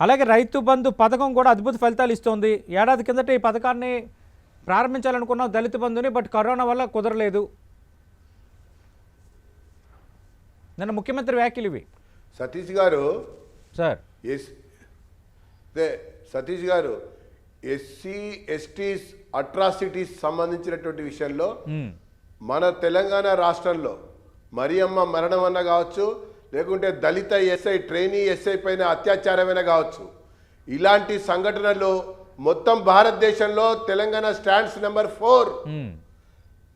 అలాగే రైతు బంధు పథకం కూడా అద్భుత ఫలితాలు ఇస్తోంది. ఏడాది కిందట ఈ పథకాన్ని ప్రారంభించాలనుకున్నాం దళిత బంధుని, బట్ కరోనా వల్ల కుదరలేదు. నిన్న ముఖ్యమంత్రి వ్యాఖ్యలు ఇవి. సతీష్ గారు సార్ సతీష్ గారు ఎస్సీ ఎస్టీస్ అట్రాసిటీస్ సంబంధించినటువంటి విషయంలో మన తెలంగాణ రాష్ట్రంలో మరియమ్మ మరణం అన్న కావచ్చు, లేకుంటే దళిత ఎస్ఐ ట్రైనీ ఎస్ఐ పైన అత్యాచారమైనా కావచ్చు, ఇలాంటి సంఘటనలు మొత్తం భారతదేశంలో తెలంగాణ స్టాండ్స్ నెంబర్ 4.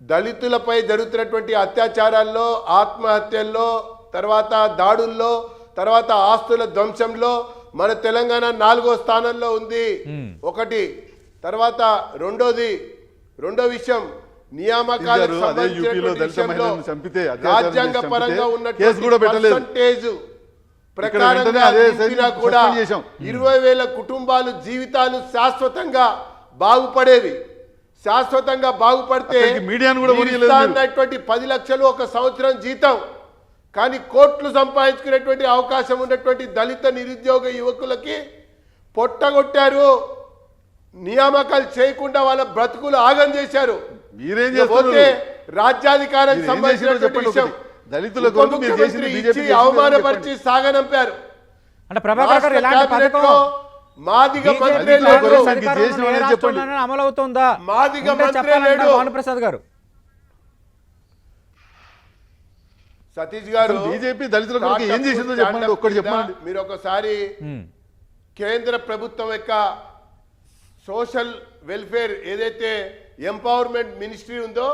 దళితులపై జరుగుతున్నటువంటి అత్యాచారాల్లో, ఆత్మహత్యల్లో, తర్వాత దాడుల్లో, తర్వాత ఆస్తుల ధ్వంసంలో మన తెలంగాణ 4వ స్థానంలో ఉంది. ఒకటి. తర్వాత రెండో విషయం నియామకాలకు సంబంధించినటువంటి విషయంలో రాజ్యాంగ పరంగా ఉన్నటువంటి పర్సంటేజ్ ప్రకారంగా కూడా 20,000 కుటుంబాలు జీవితాలు శాశ్వతంగా బాగుపడేవి. శాశ్వతంగా బాగుపడితే అన్నటువంటి 10 లక్షలు ఒక సంవత్సరం జీతం, కానీ కోట్లు సంపాదించుకునేటువంటి అవకాశం ఉన్నటువంటి దళిత నిరుద్యోగ యువకులకి పొట్టగొట్టారు. నియామకాలు చేయకుండా వాళ్ళ బ్రతుకులు ఆగం చేశారు. మీరేం పోతే రాజ్యాధికారానికి సంబంధించినటువంటి విషయం ఇచ్చి అవమానపరిచి సాగనంపారు. అంటే ప్రభాకర్ గారు, ఇలాంటి పథకం మాదిగ మంత్రే లేడు, అమలవుతుందా? మాదిగ మంత్రే లేడు. భానుప్రసాద్ గారు, సతీష్ గారు, బీజేపీ దళితుల కొరకు ఏం చేసిందో చెప్పండి, ఒక్కటి చెప్పండి. మీరు ఒకసారి కేంద్ర ప్రభుత్వం యొక్క సోషల్ వెల్ఫేర్ ఏదైతే ఎంపవర్మెంట్ మినిస్ట్రీ ఉందో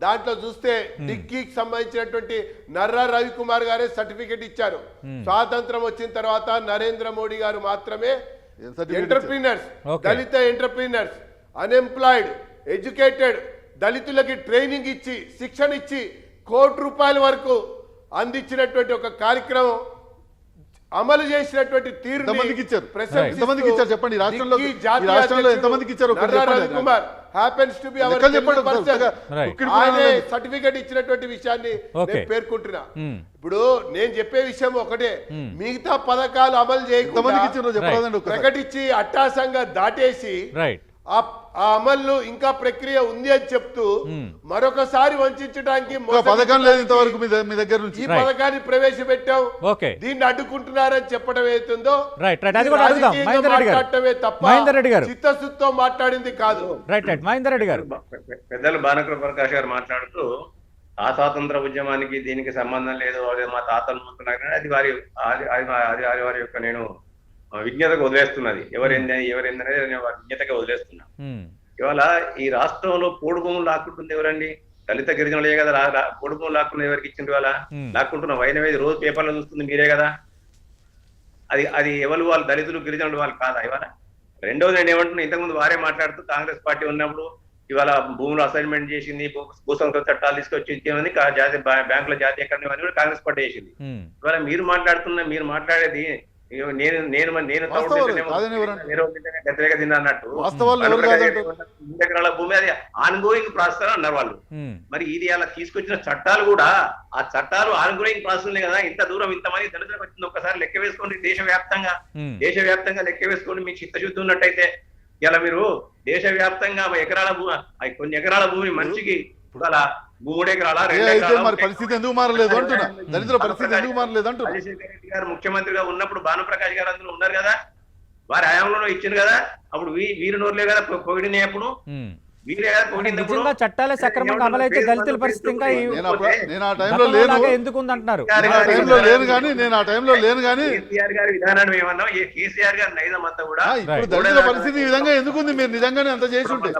దాంట్లో చూస్తే డిక్కీకి సంబంధించినటువంటి నర్రా రవికుమార్ గారే సర్టిఫికెట్ ఇచ్చారు. స్వాతంత్రం వచ్చిన తర్వాత నరేంద్ర మోడీ గారు మాత్రమే ఎంటర్ప్రీనర్స్, దళిత ఎంటర్ప్రీనర్స్, అన్ఎంప్లాయిడ్, ఎడ్యుకేటెడ్ దళితులకి ట్రైనింగ్ ఇచ్చి శిక్షణ ఇచ్చి ₹1,00,00,000 వరకు అందించినటువంటి ఒక కార్యక్రమం అమలు చేసినటువంటి తీరు ఎంతమందికి ఇచ్చారు చెప్పండి. రాష్ట్రంలో ఎంతమందికి ఇచ్చారు Ravikumar happens to be our certificate ఇచ్చినటువంటి విషయాన్ని నేను పేర్కొంటున్నా. ఇప్పుడు నేను చెప్పే విషయం ఒకటే, మిగతా పథకాలు అమలు చేయకుండా ప్రకటించి అట్టాసంగా దాటేసి ఆ అమలు ఇంకా ప్రక్రియ ఉంది అని చెప్తూ మరొకసారి వంచడానికి పథకం లేదు ఇంతవరకు మీ దగ్గర నుంచి. ఈ పథకాన్ని ప్రవేశపెట్టాం, దీన్ని అడ్డుకుంటున్నారని చెప్పడం ఏతుందో మాట్లాడటమే తప్ప చిత్తశుద్ధితో మాట్లాడింది కాదు. మహేందర్ రెడ్డి గారు, పెద్దలు భానుకుల ప్రకాష్ గారు మాట్లాడుతూ ఆ స్వాతంత్ర ఉద్యమానికి దీనికి సంబంధం లేదు, మా తాతలు ముందున్నారు, అది వారి యొక్క నేను విజ్ఞతకు వదిలేస్తున్నది. ఎవరైందనేది విజ్ఞతగా వదిలేస్తున్నా. ఇవాళ ఈ రాష్ట్రంలో పోడు భూములు లాక్కుంటుంది ఎవరండి? దళిత గిరిజనులే కదా. పోడు భూములు లాక్కున్న ఎవరికి ఇచ్చింది? ఇవాళ లాక్కుంటున్న వైనవేది రోజు పేపర్లో చూస్తుంది మీరే కదా. అది ఎవరు? వాళ్ళు దళితులు గిరిజనులు వాళ్ళు కాదా ఇవాళ? రెండోది నేను ఏమంటున్నా, ఇంతకుముందు వారే మాట్లాడుతూ కాంగ్రెస్ పార్టీ ఉన్నప్పుడు ఇవాళ భూములు అసైన్మెంట్ చేసింది, భూసంస్కరణ చట్టాలు తీసుకొచ్చి ఇచ్చేమని బ్యాంకుల జాతీయకరణ అని కూడా కాంగ్రెస్ పార్టీ చేసింది. ఇవాళ మీరు మాట్లాడేది వ్యతిరేక తిన్నా అన్నట్టు 2 ఎకరాల భూమి అది ఆన్గోయింగ్ ప్రాసెస్ అన్నారు వాళ్ళు. మరి ఇది అలా తీసుకొచ్చిన చట్టాలు కూడా ఆ చట్టాలు ఆన్గోయింగ్ ప్రాసెస్ కదా. ఇంత దూరం ఇంతమంది దళితులకు వచ్చింది ఒక్కసారి లెక్క వేసుకోండి. దేశవ్యాప్తంగా లెక్క వేసుకోండి. మీకు చిత్తశుద్ధి ఉన్నట్టయితే ఇలా మీరు దేశవ్యాప్తంగా కొన్ని ఎకరాల భూమి మనిషికి అలా 3 ఎకరాల 2 ఎకరాల పరిస్థితి ఎందుకు మారలేదు అంటున్నా. దళితుల పరిస్థితి ఎందుకు మారలేదు అంటున్నా. రాజశేఖర రెడ్డి గారు ముఖ్యమంత్రిగా ఉన్నప్పుడు భానుప్రకాష్ గారు అందులో ఉన్నారు కదా, వారి హయాంలో ఇచ్చింది కదా. అప్పుడు వీరు నోర్లే కదా పొగిడినాయి. అప్పుడు వీరే కదా పొగిడినప్పుడు చట్టాలే సక్రమంగా అమలైతే దళితుల పరిస్థితి ఇంకా నేను ఆ టైంలో లేను ఎందుకుందంటున్నారు. నేను ఆ టైంలో లేను కానీ కేసీఆర్ గారి విధానాన్ని ఏమన్నా కేసీఆర్ గారి నైజం అంతా కూడా ఇప్పుడు దళితుల పరిస్థితి ఈ విధంగా ఎందుకుంది? మీరు నిజంగానే అంత చేసి ఉంటే.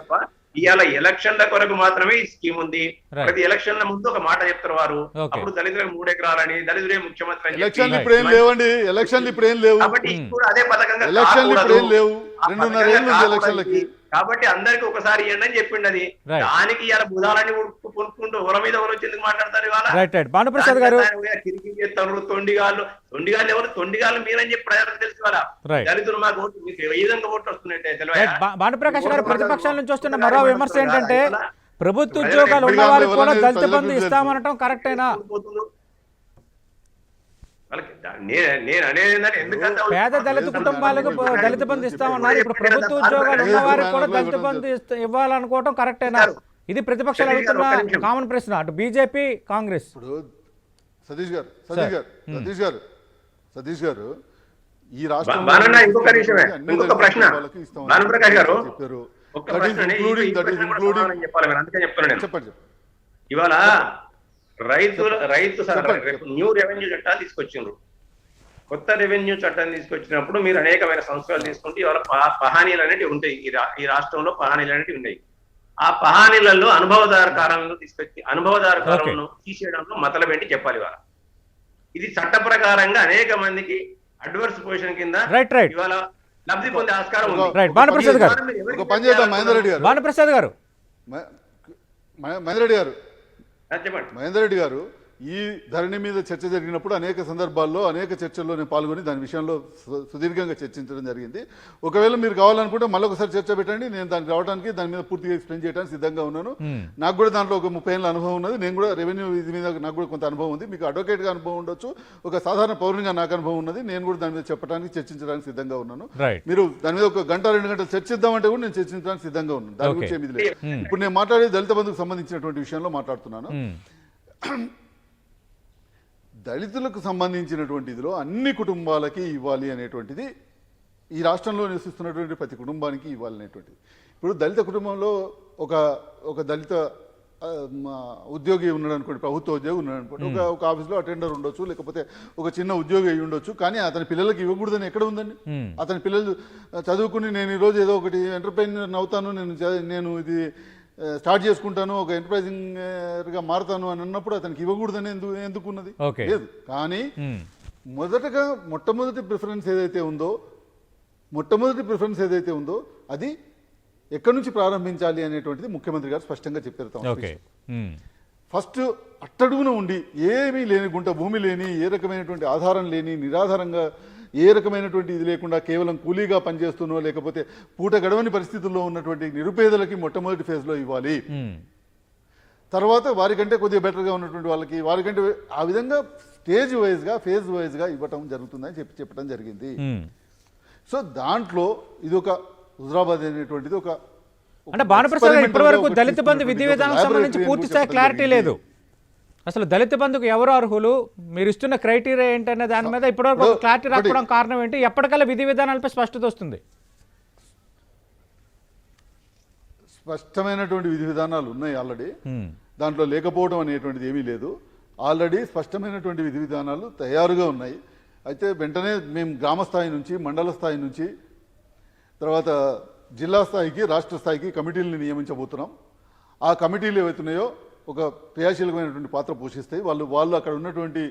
ఇవాళ ఎలక్షన్ల కొరకు మాత్రమే ఈ స్కీమ్ ఉంది. ప్రతి ఎలక్షన్ల ముందు ఒక మాట చెప్తారు వారు. అప్పుడు దళితులకు 3 ఎకరాలని, దళితులే ముఖ్యమంత్రి అని. ఎలక్షన్లు ఇప్పుడు ఏం లేవండి. ఎలక్షన్లు ఇప్పుడు ఏం లేవు. కాబట్టి అదే పథకంగా ఎలక్షన్లు ఇప్పుడు ఏం లేవు. ఆ 2.5 పథకంగా ఏళ్ళు ఉంది కాకూడదు ఎలక్షన్లకి. ఇది. కాబట్టి అందరికి ఒకసారి ఇవ్వండి అని చెప్పిండు అది. Right. దానికి ఇలా బుధాలని కొనుక్కుంటూ ఎవరి మీద ఎవరు వచ్చి ఎందుకు మాట్లాడతారు ఇవాళ? రైట్ రైట్ భానుప్రసాద్ గారు కిరికి చేస్తారు తొండిగాళ్ళు ఎవరు? తొండిగాళ్ళు మీరని చెప్పి ప్రజలకు తెలుసు వాళ్ళ. Right. దళితులు మాకు ఓటు మీకు ఏ విధంగా ఓటు వస్తున్నట్టే రైట్ తెలియదు. భానుప్రకాష్ గారు ప్రతిపక్షాల నుంచి వస్తున్న మరో విమర్శ ఏంటంటే ప్రభుత్వ ఉద్యోగాలు ఉన్న వారికి కూడా దళిత బంధు ఇస్తామనటం కరెక్టేనా? వాళ్ళకి నేను అనేది ఏంటంటే ఎందుకంటే పేద దళిత కుటుంబాలకు దళిత బంధు ఇస్తామన్నారు. ఇప్పుడు ప్రభుత్వ ఉద్యోగాలు ఉన్న వారికి కూడా దళిత బంధు ఇవ్వాలనుకోవటం కరెక్టేనా? ఇది ప్రతిపక్షాలు అడుగుతున్న కామన్ ప్రశ్న, అటు బీజేపీ కాంగ్రెస్. ఇప్పుడు సతీష్ గారు ఈ బాలన్న ఇంకొక నిమిషమే, ఇంకొక ప్రశ్న భానుప్రకాష్ గారు చెప్పారు. ఒక్క ప్రశ్న చెప్పాలి మీరు, అందుకే చెప్తున్నాను నేను. చెప్పండి. ఇవాళ రైతు న్యూ రెవెన్యూ చట్టాలు తీసుకొచ్చిండ్రు. కొత్త రెవెన్యూ చట్టాన్ని తీసుకొచ్చినప్పుడు మీరు అనేకమైన సంస్కరణలు తీసుకుంటే ఇవాళ పహానీలు అనేవి ఉంటాయి. ఈ రాష్ట్రంలో పహానీలు అనేవి ఉన్నాయి. ఆ పహానీలలో అనుభవదారు కాలంలో తీసుకొచ్చి అనుభవదారు కాలంలో తీసేయడంలో మతలబ్ ఏంటి చెప్పాలి ఇవాళ. ఇది చట్ట ప్రకారంగా అనేక మందికి అడ్వర్స్ పొజిషన్ కింద ఇవాళ లబ్ధి పొందే ఆస్కారం ఉంది. భానుప్రసాద్ గారు ఒక పని చేద్దాం మహేందర్ రెడ్డి గారు. భానుప్రసాద్ గారు మహేందర్ రెడ్డి గారు చెప్పండి. మహేందర్ రెడ్డి గారు, ఈ ధరణి మీద చర్చ జరిగినప్పుడు అనేక సందర్భాల్లో అనేక చర్చల్లో నేను పాల్గొని దాని విషయంలో సుదీర్ఘంగా చర్చించడం జరిగింది. ఒకవేళ మీరు కావాలనుకుంటే మళ్ళీ ఒకసారి చర్చ పెట్టండి, నేను దానికి రావడానికి దాని మీద పూర్తిగా ఎక్స్ప్లెయిన్ చేయడానికి సిద్ధంగా ఉన్నాను. నాకు కూడా దాంట్లో ఒక 30 ఏళ్ళ అనుభవం ఉన్నది. నేను కూడా రెవెన్యూ ఇది మీద నాకు కూడా కొంత అనుభవం ఉంది. మీకు అడ్వకేట్గా అనుభవం ఉండొచ్చు, ఒక సాధారణ పౌరునిగా నాకు అనుభవం ఉన్నది. నేను కూడా దాని మీద చెప్పడానికి చర్చించడానికి సిద్ధంగా ఉన్నాను. మీరు దాని మీద ఒక గంట 2 గంటలు చర్చిద్దామంటే కూడా నేను చర్చించడానికి సిద్ధంగా ఉన్నాను. దాని గురించి ఏమీ లేదు. ఇప్పుడు నేను మాట్లాడే దళిత బంధుకు సంబంధించినటువంటి విషయంలో మాట్లాడుతున్నాను. దళితులకు సంబంధించినటువంటి ఇదిలో అన్ని కుటుంబాలకి ఇవ్వాలి అనేటువంటిది, ఈ రాష్ట్రంలో నివసిస్తున్నటువంటి ప్రతి కుటుంబానికి ఇవ్వాలి అనేటువంటిది. ఇప్పుడు దళిత కుటుంబంలో ఒక దళిత ఉద్యోగి ఉన్నాడు అనుకోండి, ప్రభుత్వ ఉద్యోగి ఉన్నాడు అనుకోండి, ఒక ఆఫీస్లో అటెండర్ ఉండొచ్చు, లేకపోతే ఒక చిన్న ఉద్యోగి అయి ఉండొచ్చు. కానీ అతని పిల్లలకి ఇవ్వకూడదని ఎక్కడ ఉందండి? అతని పిల్లలు చదువుకుని నేను ఈరోజు ఏదో ఒకటి ఎంటర్ప్రైనర్ అవుతాను, నేను ఇది స్టార్ట్ చేసుకుంటాను, ఒక ఎంటర్ప్రైజింగ్గా మారుతాను అని అన్నప్పుడు అతనికి ఇవ్వకూడదని ఎందుకున్నది? లేదు. కానీ మొట్టమొదటి ప్రిఫరెన్స్ ఏదైతే ఉందో అది ఎక్కడి నుంచి ప్రారంభించాలి అనేటువంటిది ముఖ్యమంత్రి గారు స్పష్టంగా చెప్పారు. ఫస్ట్ అట్టడుగున ఉండి ఏమీ లేని, గుంట భూమి లేని, ఏ రకమైనటువంటి ఆధారం లేని, నిరాధారంగా ఏ రకమైనటువంటి ఇది లేకుండా కేవలం కూలీగా పనిచేస్తున్నో లేకపోతే పూట గడవని పరిస్థితుల్లో ఉన్నటువంటి నిరుపేదలకి మొట్టమొదటి ఫేజ్లో ఇవ్వాలి. తర్వాత వారికంటే కొద్దిగా బెటర్గా ఉన్నటువంటి వాళ్ళకి, వారికంటే ఆ విధంగా ఫేజ్ వైజ్గా ఇవ్వటం జరుగుతుందని చెప్పడం జరిగింది. సో దాంట్లో ఇది ఒక హుజరాబాద్ అనేటువంటిది ఒక అంటే భానుప్రసాద్ గారు ఇప్పటి వరకు దళిత బంధు విధి విధానం సంబంధించి పూర్తి స్థాయి క్లారిటీ లేదు. అసలు దళిత బంధుకు ఎవరు అర్హులు, మీరు ఇస్తున్న క్రైటీరియా ఏంటనే దాని మీద ఇప్పటివరకు క్లారిటీ రాకపోవడం కారణం ఏంటి? ఎప్పటికల్లా విధి విధానాలపై స్పష్టత వస్తుంది? స్పష్టమైనటువంటి విధి విధానాలు ఉన్నాయి ఆల్రెడీ, దాంట్లో లేకపోవడం అనేటువంటిది ఏమీ లేదు. ఆల్రెడీ స్పష్టమైనటువంటి విధి విధానాలు తయారుగా ఉన్నాయి. అయితే వెంటనే మేము గ్రామ స్థాయి నుంచి, మండల స్థాయి నుంచి, తర్వాత జిల్లా స్థాయికి, రాష్ట్ర స్థాయికి కమిటీలను నియమించబోతున్నాం. ఆ కమిటీలు ఏవైతున్నాయో ఒక క్రియాశీలమైనటువంటి పాత్ర పోషిస్తాయి. వాళ్ళు అక్కడ ఉన్నటువంటి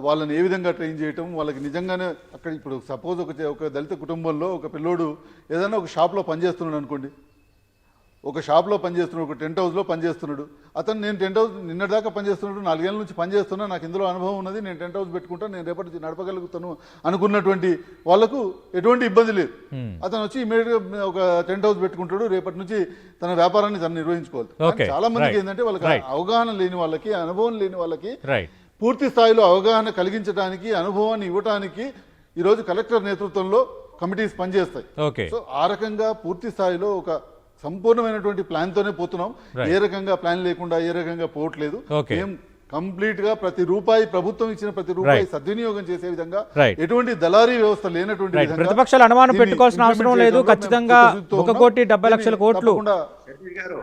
వాళ్ళని ఏ విధంగా ట్రైన్ చేయటం, వాళ్ళకి నిజంగానే అక్కడ ఇప్పుడు సపోజ్ ఒక దళిత కుటుంబంలో ఒక పిల్లోడు ఏదైనా ఒక షాప్లో పనిచేస్తున్నాడు అనుకోండి, ఒక షాప్లో పనిచేస్తున్నాడు, ఒక టెంట్ హౌస్లో పనిచేస్తున్నాడు. అతను నేను టెంట్ హౌస్ నిన్నటిదాకా పనిచేస్తున్నాడు, 4 ఏళ్ళ నుంచి పనిచేస్తున్నా, నాకు ఇందులో అనుభవం ఉన్నది, నేను టెంట్ హౌస్ పెట్టుకుంటాను, నేను రేపటి నుంచి నడపగలుగుతాను అనుకున్నటువంటి వాళ్ళకు ఎటువంటి ఇబ్బంది లేదు. అతను వచ్చి ఇమీడియట్గా ఒక టెంట్ హౌస్ పెట్టుకుంటాడు, రేపటి నుంచి తన వ్యాపారాన్ని తను నిర్వహించుకోవాలి. చాలా మందికి ఏంటంటే వాళ్ళకి అవగాహన లేని వాళ్ళకి, అనుభవం లేని వాళ్ళకి పూర్తి స్థాయిలో అవగాహన కలిగించడానికి, అనుభవాన్ని ఇవ్వడానికి ఈరోజు కలెక్టర్ నేతృత్వంలో కమిటీస్ పనిచేస్తాయి. సో ఆ రకంగా పూర్తి స్థాయిలో ఒక సంపూర్ణమైనటువంటి ప్లాన్ తోనే పోతున్నాం. ఏ రకంగా ప్లాన్ లేకుండా ఏ రకంగా పోవట్లేదు. కంప్లీట్ గా ప్రతి రూపాయి, ప్రభుత్వం ఇచ్చిన ప్రతి రూపాయి సద్వినియోగం చేసే విధంగా, ఎటువంటి దళారీ వ్యవస్థ లేనటువంటి విధంగా. ప్రతిపక్షాలు అనుమానం పెట్టుకోవాల్సిన అవసరం లేదు. ఖచ్చితంగా 1,70,00,000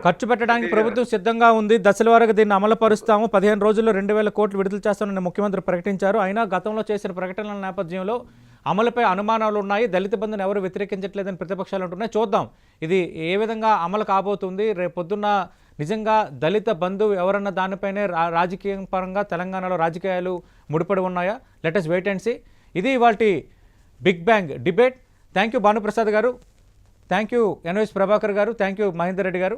ఖర్చు పెట్టడానికి ప్రభుత్వం సిద్ధంగా ఉంది. దశల వారీగా దీన్ని అమలు పరుస్తాము, 15 రోజుల్లో 2,000 కోట్లు విడుదల చేస్తామని ముఖ్యమంత్రి ప్రకటించారు. అయినా గతంలో చేసిన ప్రకటనల నేపథ్యంలో అమలుపై అనుమానాలు ఉన్నాయి. దళిత బంధుని ఎవరు వ్యతిరేకించట్లేదని ప్రతిపక్షాలు అంటున్నాయి. చూద్దాం ఇది ఏ విధంగా అమలు కాబోతుంది. రేపొద్దున్న నిజంగా దళిత బంధువు ఎవరన్న దానిపైనే రాజకీయ పరంగా తెలంగాణలో రాజకీయాలు ముడిపడి ఉన్నాయా? Let us wait and see. ఇది ఇవాల్టి big bang debate. Thank you Bhanuprasad garu. Thank you NS Prabhakar గారు, థ్యాంక్ యూ మహేందర్ రెడ్డి గారు.